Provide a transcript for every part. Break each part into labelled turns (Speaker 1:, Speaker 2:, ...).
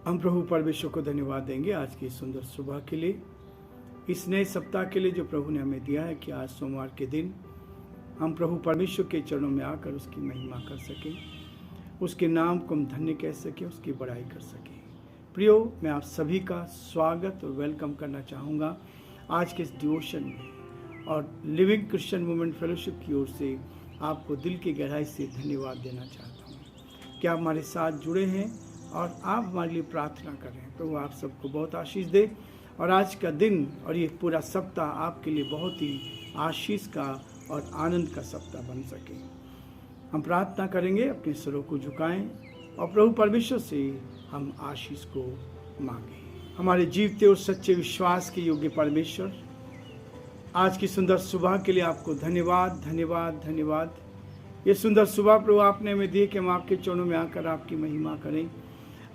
Speaker 1: हम प्रभु परमेश्वर को धन्यवाद देंगे आज की सुंदर सुबह के लिए, इस नए सप्ताह के लिए जो प्रभु ने हमें दिया है कि आज सोमवार के दिन हम प्रभु परमेश्वर के चरणों में आकर उसकी महिमा कर सकें, उसके नाम को हम धन्य कह सकें, उसकी बड़ाई कर सकें। प्रियो, मैं आप सभी का स्वागत और वेलकम करना चाहूँगा आज के इस डिवोशन में, और लिविंग क्रिश्चियन मूवमेंट फेलोशिप की ओर से आपको दिल की गहराई से धन्यवाद देना चाहता हूँ कि आप हमारे साथ जुड़े हैं और आप हमारे लिए प्रार्थना कर रहे हैं। प्रभु आप सबको बहुत आशीष दे और आज का दिन और ये पूरा सप्ताह आपके लिए बहुत ही आशीष का और आनंद का सप्ताह बन सके। हम प्रार्थना करेंगे, अपने सिरों को झुकाएं और प्रभु परमेश्वर से हम आशीष को मांगें। हमारे जीवते और सच्चे विश्वास के योग्य परमेश्वर, आज की सुंदर सुबह के लिए आपको धन्यवाद धन्यवाद धन्यवाद। ये सुंदर सुबह प्रभु आपने हमें दी कि हम आपके चरणों में आकर आपकी महिमा करें,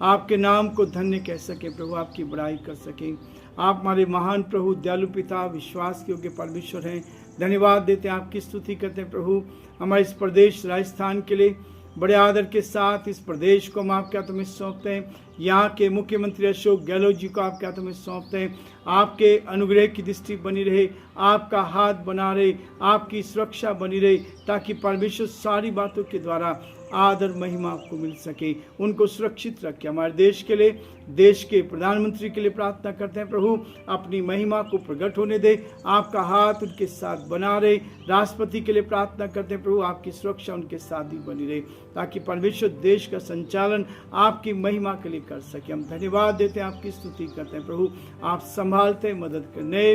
Speaker 1: आपके नाम को धन्य कह सकें, प्रभु आपकी बड़ाई कर सकें। आप हमारे महान प्रभु, दयालु पिता, विश्वास के योग्य परमेश्वर हैं। धन्यवाद देते हैं, आपकी स्तुति करते हैं प्रभु हमारे इस प्रदेश राजस्थान के लिए। बड़े आदर के साथ इस प्रदेश को हम आपके हाथों में सौंपते हैं। यहाँ के मुख्यमंत्री अशोक गहलोत जी को आपके हाथों में सौंपते हैं। आपके अनुग्रह की दृष्टि बनी रहे, आपका हाथ बना रहे, आपकी सुरक्षा बनी रहे, ताकि परमेश्वर सारी बातों के द्वारा आदर महिमा आपको मिल सके। उनको सुरक्षित रखे। हमारे देश के लिए, देश के प्रधानमंत्री के लिए प्रार्थना करते हैं प्रभु अपनी महिमा को प्रकट होने दे, आपका हाथ उनके साथ बना रहे। राष्ट्रपति के लिए प्रार्थना करते हैं प्रभु आपकी सुरक्षा उनके साथ ही बनी रहे, ताकि परमेश्वर देश का संचालन आपकी महिमा के लिए कर सके। हम धन्यवाद देते हैं, आपकी स्तुति करते हैं प्रभु आप संभालते हैं, मदद करने।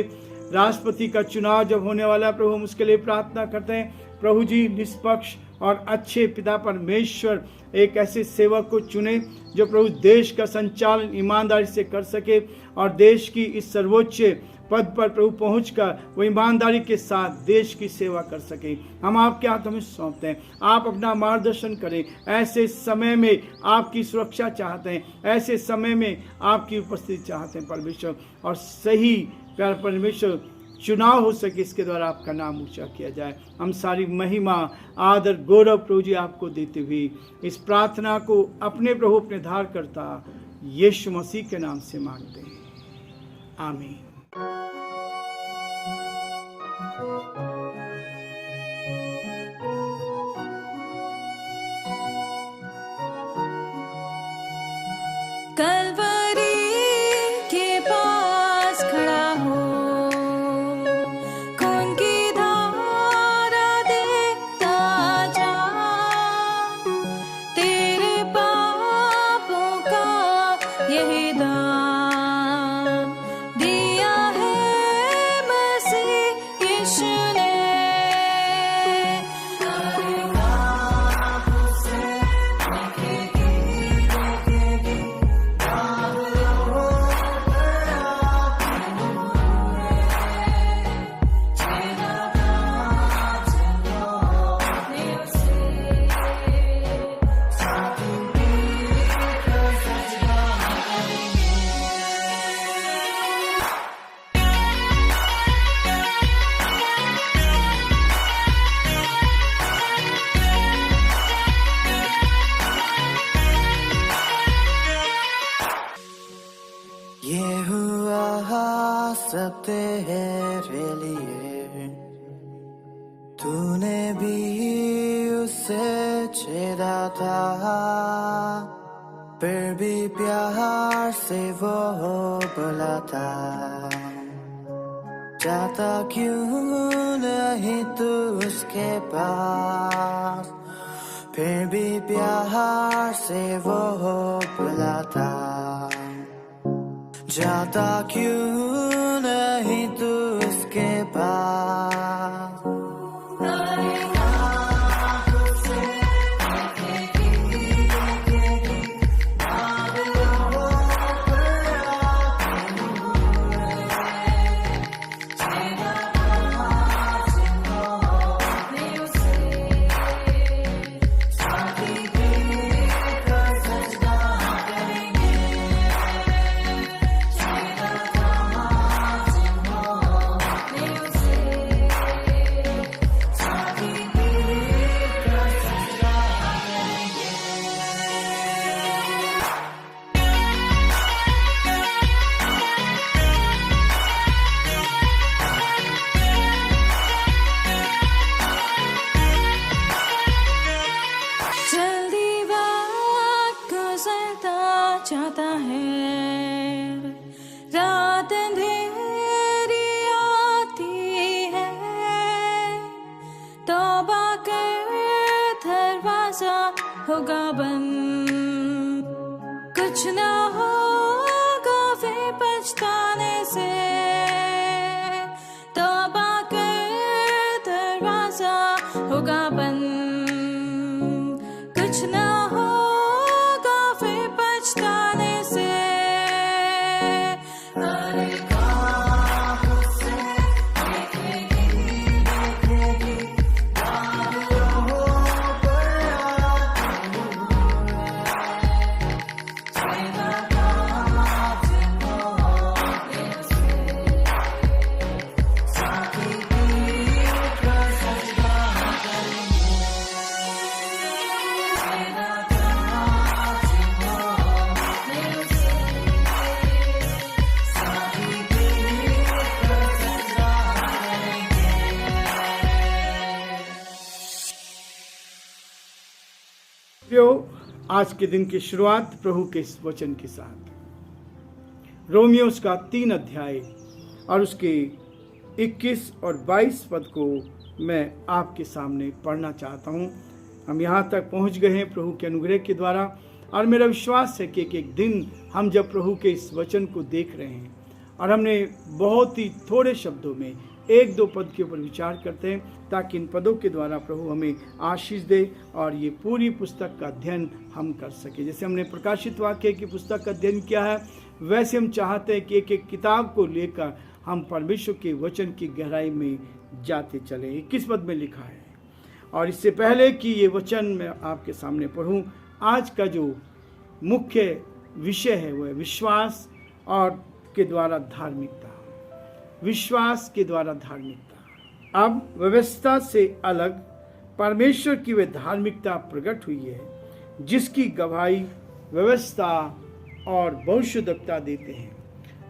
Speaker 1: राष्ट्रपति का चुनाव जब होने वाला है प्रभु हम उसके लिए प्रार्थना करते हैं प्रभु जी, निष्पक्ष और अच्छे पिता परमेश्वर एक ऐसे सेवक को चुने जो प्रभु देश का संचालन ईमानदारी से कर सके और देश की इस सर्वोच्च पद पर प्रभु पहुंचकर वो ईमानदारी के साथ देश की सेवा कर सके। हम आपके हाथों में सौंपते हैं, आप अपना मार्गदर्शन करें। ऐसे समय में आपकी सुरक्षा चाहते हैं, ऐसे समय में आपकी उपस्थिति चाहते हैं परमेश्वर, और सही प्यार परमेश्वर चुनाव हो सके, इसके द्वारा आपका नाम ऊंचा किया जाए। हम सारी महिमा, आदर, गौरव प्रभु जी आपको देते हुए इस प्रार्थना को अपने प्रभु, अपने धारकर्ता यीशु मसीह के नाम से मांगते हैं, आमीन।
Speaker 2: सब तेरे लिए, तूने भी उसे छेड़ा था, फिर भी प्यार से वो बुलाता। जाता क्यों नहीं तू उसके पास, फिर भी प्यार से वो बुलाता। जाता क्यों नहीं तू उसके पास।
Speaker 3: जाता है, रात अंधेरी आती है, तौबा कर दरवाजा होगा बंद, कुछ ना होगा फिर पछताने से, तौबा कर दरवाजा होगा बंद, कुछ ना होगा फिर पछताने से।
Speaker 1: आज के दिन की शुरुआत प्रभु के इस वचन के साथ रोमियो उसका 3 अध्याय और उसके 21 और 22 पद को मैं आपके सामने पढ़ना चाहता हूँ। हम यहाँ तक पहुँच गए हैं प्रभु के अनुग्रह के द्वारा, और मेरा विश्वास है कि एक दिन हम जब प्रभु के इस वचन को देख रहे हैं और हमने बहुत ही थोड़े शब्दों में 1-2 पद के ऊपर विचार करते हैं, ताकि इन पदों के द्वारा प्रभु हमें आशीष दे और ये पूरी पुस्तक का अध्ययन हम कर सके। जैसे हमने प्रकाशित वाक्य की पुस्तक का अध्ययन किया है, वैसे हम चाहते हैं कि एक किताब को लेकर हम परमेश्वर के वचन की गहराई में जाते चलें। 21 पद में लिखा है, और इससे पहले कि ये वचन मैं आपके सामने पढ़ूं, आज का जो मुख्य विषय है वह विश्वास और के द्वारा धार्मिकता, विश्वास के द्वारा धार्मिकता। अब व्यवस्था से अलग परमेश्वर की वह धार्मिकता प्रकट हुई है, जिसकी गवाही व्यवस्था और भविष्यद्वक्ता देते हैं,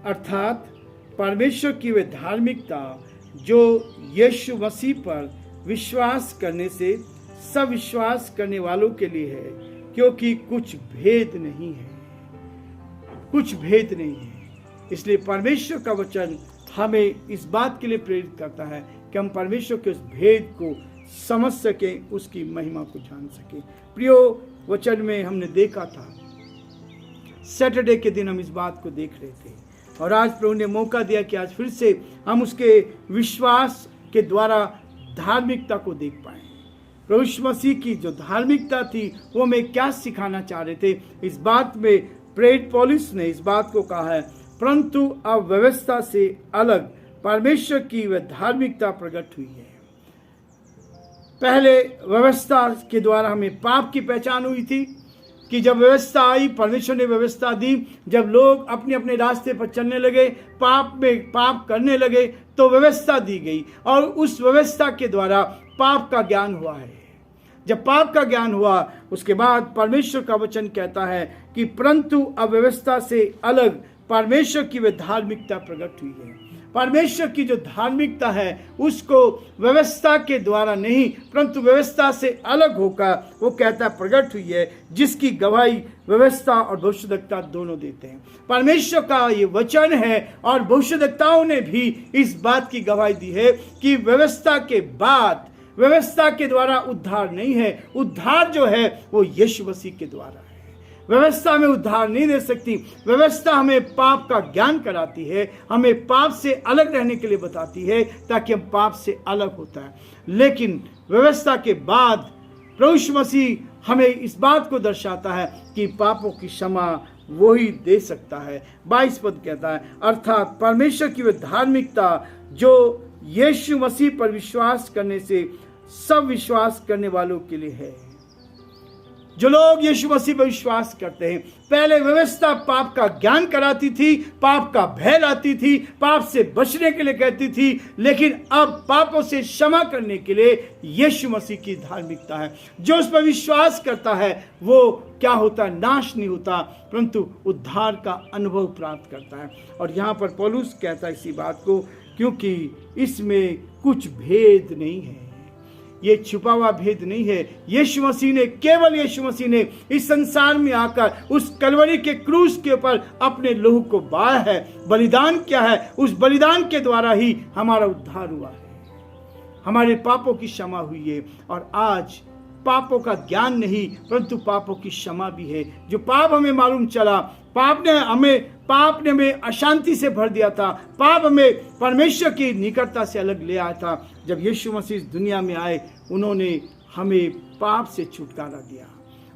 Speaker 1: अर्थात परमेश्वर की वह धार्मिकता जो यीशु मसीह पर विश्वास करने से सब विश्वास करने वालों के लिए है, क्योंकि कुछ भेद नहीं है, कुछ भेद नहीं है। इसलिए परमेश्वर का वचन हमें इस बात के लिए प्रेरित करता है कि हम परमेश्वर के उस भेद को समझ सकें, उसकी महिमा को जान सकें। प्रियो, वचन में हमने देखा था, सैटरडे के दिन हम इस बात को देख रहे थे, और आज प्रभु ने मौका दिया कि आज फिर से हम उसके विश्वास के द्वारा धार्मिकता को देख पाए। प्रभु यीशु मसीह की जो धार्मिकता थी वो हमें क्या सिखाना चाह रहे थे, इस बात में प्रेरित पौलुस ने इस बात को कहा है, परंतु अब व्यवस्था से अलग परमेश्वर की वह धार्मिकता प्रकट हुई है। पहले व्यवस्था के द्वारा हमें पाप की पहचान हुई थी कि जब व्यवस्था आई, परमेश्वर ने व्यवस्था दी, जब लोग अपने अपने रास्ते पर चलने लगे, पाप करने लगे, तो व्यवस्था दी गई, और उस व्यवस्था के द्वारा पाप का ज्ञान हुआ है। जब पाप का ज्ञान हुआ, उसके बाद परमेश्वर का वचन कहता है कि परंतु अब व्यवस्था से अलग परमेश्वर की वह धार्मिकता प्रकट हुई है। परमेश्वर की जो धार्मिकता है उसको व्यवस्था के द्वारा नहीं, परंतु व्यवस्था से अलग होकर वो कहता है प्रकट हुई है, जिसकी गवाही व्यवस्था और भविष्यद्वक्ता दोनों देते हैं। परमेश्वर का ये वचन है और भविष्यद्वक्ताओं ने भी इस बात की गवाही दी है कि व्यवस्था के बाद, व्यवस्था के द्वारा उद्धार नहीं है, उद्धार जो है वो यीशु मसीह के द्वारा है। व्यवस्था में उद्धार नहीं दे सकती। व्यवस्था हमें पाप का ज्ञान कराती है, हमें पाप से अलग रहने के लिए बताती है, ताकि हम पाप से अलग होता है। लेकिन व्यवस्था के बाद प्रभु यीशु मसीह हमें इस बात को दर्शाता है कि पापों की क्षमा वो ही दे सकता है। 22 पद कहता है, अर्थात परमेश्वर की वह धार्मिकता जो यीशु मसीह पर विश्वास करने से सब विश्वास करने वालों के लिए है। जो लोग यीशु मसीह पर विश्वास करते हैं, पहले व्यवस्था पाप का ज्ञान कराती थी, पाप का भय लाती थी, पाप से बचने के लिए कहती थी, लेकिन अब पापों से क्षमा करने के लिए यीशु मसीह की धार्मिकता है। जो उस पर विश्वास करता है वो क्या होता है, नाश नहीं होता, परंतु उद्धार का अनुभव प्राप्त करता है। और यहाँ पर पौलुस कहता है इसी बात को, क्योंकि इसमें कुछ भेद नहीं है, ये छुपा हुआ भेद नहीं है। यीशु मसीह ने, केवल यीशु मसीह ने इस संसार में आकर उस कलवरी के क्रूस के ऊपर अपने लहू को बहाया है। बलिदान क्या है? उस बलिदान के द्वारा ही हमारा उद्धार हुआ है, हमारे पापों की क्षमा हुई है। और आज पापों का ज्ञान नहीं परंतु पापों की क्षमा भी है। जो पाप हमें मालूम चला, पाप ने हमें अशांति से भर दिया था, पाप हमें परमेश्वर की निकटता से अलग ले आया था। जब यीशु मसीह इस दुनिया में आए, उन्होंने हमें पाप से छुटकारा दिया।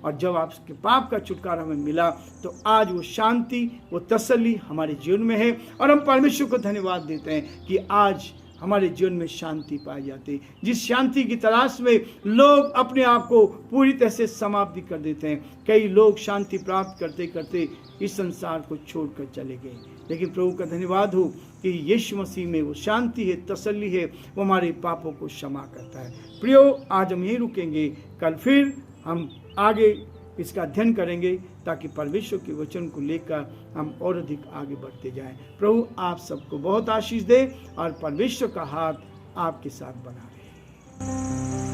Speaker 1: और जब आपके पाप का छुटकारा हमें मिला तो आज वो शांति, वो तसल्ली हमारे जीवन में है। और हम परमेश्वर को धन्यवाद देते हैं कि आज हमारे जीवन में शांति पाई जाती है। जिस शांति की तलाश में लोग अपने आप को पूरी तरह से समाप्ति कर देते हैं। कई लोग शांति प्राप्त करते करते इस संसार को छोड़कर चले गए, लेकिन प्रभु का धन्यवाद हो कि यीशु मसीह में वो शांति है, तसल्ली है, वो हमारे पापों को क्षमा करता है। प्रियो, आज हम यहीं रुकेंगे, कल फिर हम आगे इसका अध्ययन करेंगे ताकि परमेश्वर के वचन को लेकर हम और अधिक आगे बढ़ते जाएं। प्रभु आप सबको बहुत आशीष दे और परमेश्वर का हाथ आपके साथ बना रहे।